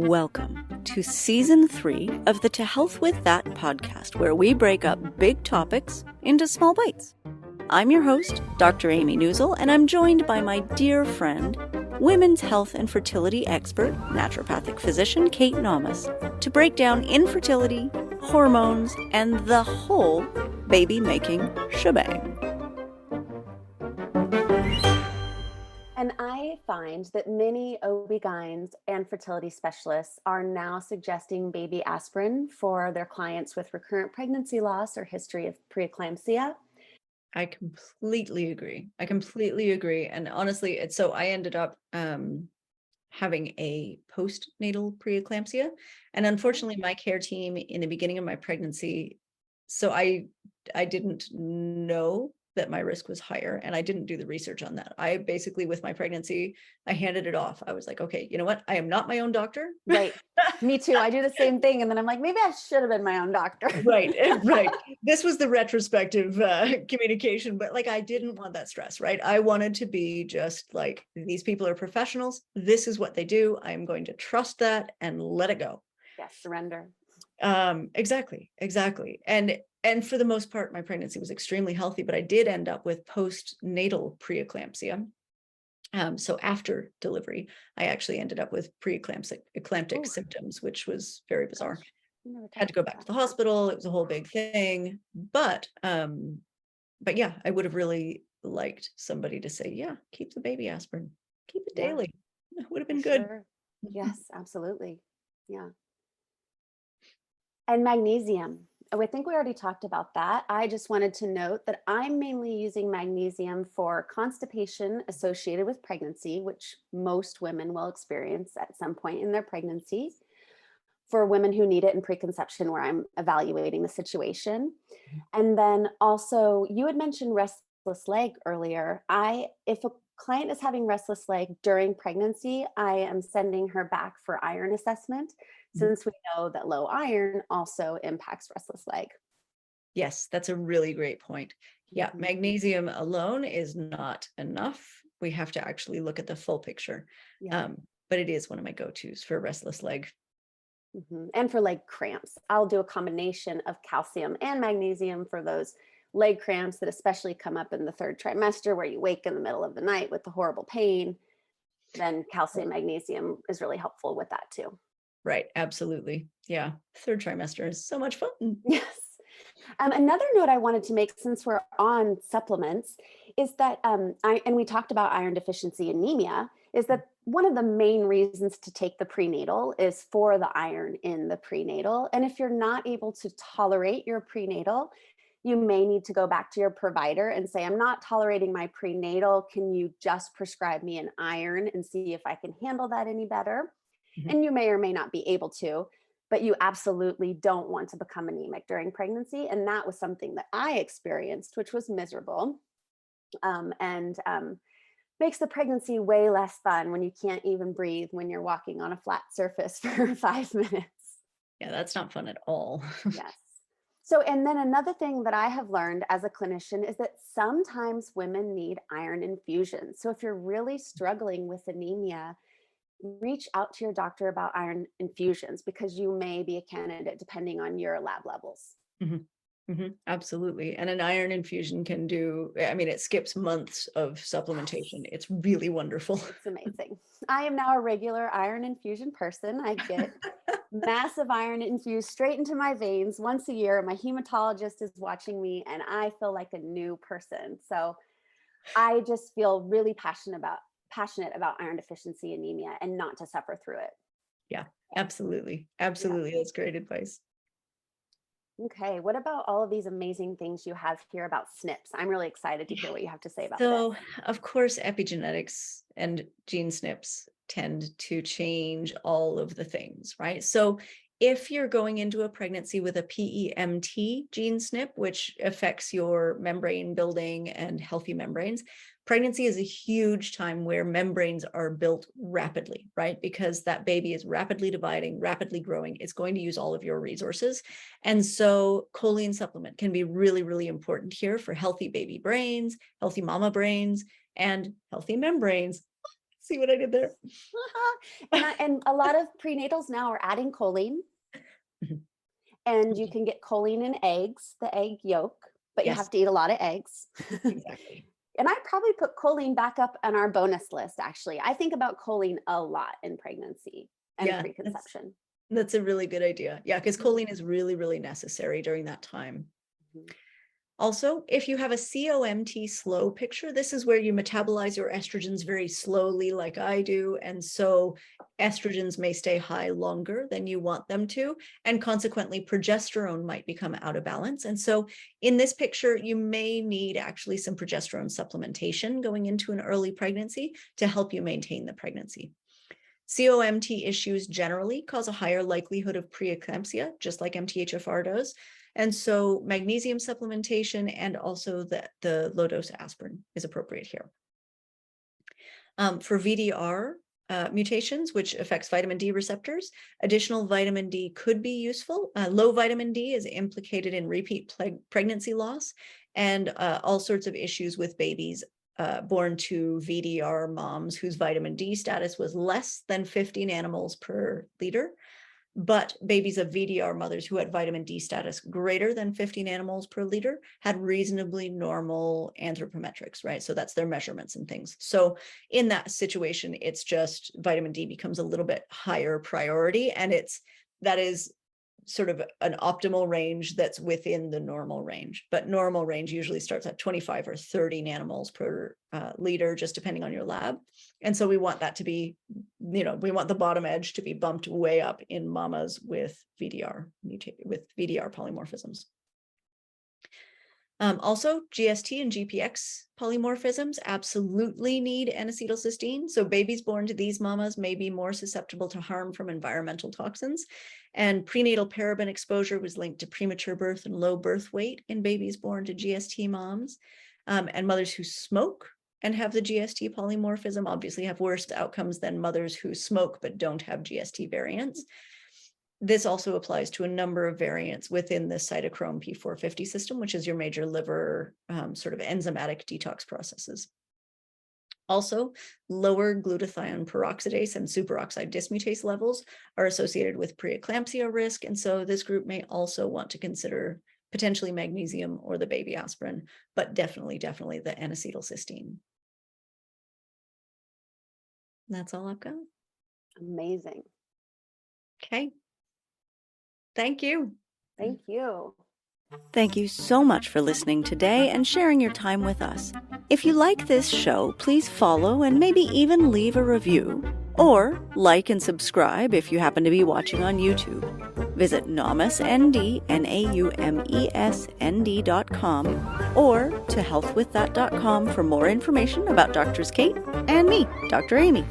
Welcome to Season 3 of the To Health With That podcast, where we break up big topics into small bites. I'm your host, Dr. Amy Newsel, and I'm joined by my dear friend, women's health and fertility expert, naturopathic physician Kate Nomas, to break down infertility, hormones, and the whole baby-making shebang. And I find that many OB-GYNs and fertility specialists are now suggesting baby aspirin for their clients with recurrent pregnancy loss or history of preeclampsia. I completely agree. And honestly, I ended up having a postnatal preeclampsia. And unfortunately, my care team in the beginning of my pregnancy, so I didn't know that my risk was higher, and I didn't do the research on that. I basically, with my pregnancy, I handed it off. I was like, okay, you know what? I am not my own doctor. Right. Me too. I do the same thing. And then I'm like, maybe I should have been my own doctor. Right. This was the retrospective communication, but like, I didn't want that stress, right? I wanted to be just like, these people are professionals. This is what they do. I'm going to trust that and let it go. Yes, surrender. Exactly. And for the most part, my pregnancy was extremely healthy, but I did end up with postnatal preeclampsia. So after delivery, I actually ended up with preeclamptic symptoms, which was very bizarre. Had to go back to the hospital. It was a whole big thing. But yeah, I would have really liked somebody to say, yeah, keep the baby aspirin, keep it daily. It would have been good. Sure. Yes, absolutely. Yeah. And magnesium. Oh, I think we already talked about that. I just wanted to note that I'm mainly using magnesium for constipation associated with pregnancy, which most women will experience at some point in their pregnancy. For women who need it in preconception, where I'm evaluating the situation. And then also, you had mentioned restless leg earlier. If a client is having restless leg during pregnancy, I am sending her back for iron assessment, since we know that low iron also impacts restless leg. Yes, that's a really great point. Yeah, magnesium alone is not enough. We have to actually look at the full picture. Yeah. But it is one of my go-tos for restless leg. And for leg cramps, I'll do a combination of calcium and magnesium for those leg cramps that especially come up in the third trimester, where you wake in the middle of the night with the horrible pain. Then calcium, magnesium is really helpful with that too. Right. Absolutely. Yeah. Third trimester is so much fun. Yes. Another note I wanted to make, since we're on supplements, is that, and we talked about iron deficiency anemia, is that one of the main reasons to take the prenatal is for the iron in the prenatal. And if you're not able to tolerate your prenatal, you may need to go back to your provider and say, I'm not tolerating my prenatal. Can you just prescribe me an iron and see if I can handle that any better? And you may or may not be able to, but you absolutely don't want to become anemic during pregnancy. And that was something that I experienced, which was miserable, and makes the pregnancy way less fun when you can't even breathe when you're walking on a flat surface for 5 minutes. Yeah, that's not fun at all. Yes. So, and then another thing that I have learned as a clinician is that sometimes women need iron infusions. So if you're really struggling with anemia, reach out to your doctor about iron infusions, because you may be a candidate depending on your lab levels. Absolutely. And an iron infusion can it skips months of supplementation. It's really wonderful. It's amazing. I am now a regular iron infusion person. I get massive iron infused straight into my veins once a year. My hematologist is watching me and I feel like a new person. So I just feel really passionate about iron deficiency anemia and not to suffer through it. Yeah, absolutely. Absolutely. Yeah. That's great advice. Okay, what about all of these amazing things you have here about SNPs? I'm really excited to hear what you have to say about this. This. Of course, epigenetics and gene SNPs tend to change all of the things, right? So if you're going into a pregnancy with a PEMT gene SNP, which affects your membrane building and healthy membranes, pregnancy is a huge time where membranes are built rapidly, right? Because that baby is rapidly dividing, rapidly growing. It's going to use all of your resources. And so choline supplement can be really, really important here for healthy baby brains, healthy mama brains, and healthy membranes. See what I did there? And a lot of prenatals now are adding choline. And you can get choline in eggs, the egg yolk, but you have to eat a lot of eggs. Exactly. And I probably put choline back up on our bonus list, actually. I think about choline a lot in pregnancy and preconception. That's a really good idea. Yeah, because choline is really, really necessary during that time. Also, if you have a COMT slow picture, this is where you metabolize your estrogens very slowly like I do. And so estrogens may stay high longer than you want them to. And consequently, progesterone might become out of balance. And so in this picture, you may need actually some progesterone supplementation going into an early pregnancy to help you maintain the pregnancy. COMT issues generally cause a higher likelihood of preeclampsia, just like MTHFR does. And so magnesium supplementation and also the low-dose aspirin is appropriate here. For VDR mutations, which affects vitamin D receptors, additional vitamin D could be useful. Low vitamin D is implicated in repeat pregnancy loss and all sorts of issues with babies born to VDR moms whose vitamin D status was less than 50 nanomoles per liter. But babies of VDR mothers who had vitamin D status greater than 50 nanomoles per liter had reasonably normal anthropometrics, right? So that's their measurements and things. So in that situation, it's just vitamin D becomes a little bit higher priority, and that is sort of an optimal range that's within the normal range. But normal range usually starts at 25 or 30 nanomoles per liter, just depending on your lab. And so we want that to be, we want the bottom edge to be bumped way up in mamas with VDR polymorphisms. Also, GST and GPX polymorphisms absolutely need N-acetylcysteine. So babies born to these mamas may be more susceptible to harm from environmental toxins. And prenatal paraben exposure was linked to premature birth and low birth weight in babies born to GST moms. And mothers who smoke and have the GST polymorphism obviously have worse outcomes than mothers who smoke but don't have GST variants. This also applies to a number of variants within the cytochrome P450 system, which is your major liver sort of enzymatic detox processes. Also, lower glutathione peroxidase and superoxide dismutase levels are associated with preeclampsia risk. And so this group may also want to consider potentially magnesium or the baby aspirin, but definitely the N-acetylcysteine. That's all I've got. Amazing. Okay. Thank you. Thank you. Thank you so much for listening today and sharing your time with us. If you like this show, please follow and maybe even leave a review, or like and subscribe if you happen to be watching on YouTube. Visit naumesnd, naumesnd.com, or to healthwiththat.com for more information about Drs. Kate and me, Dr. Amy.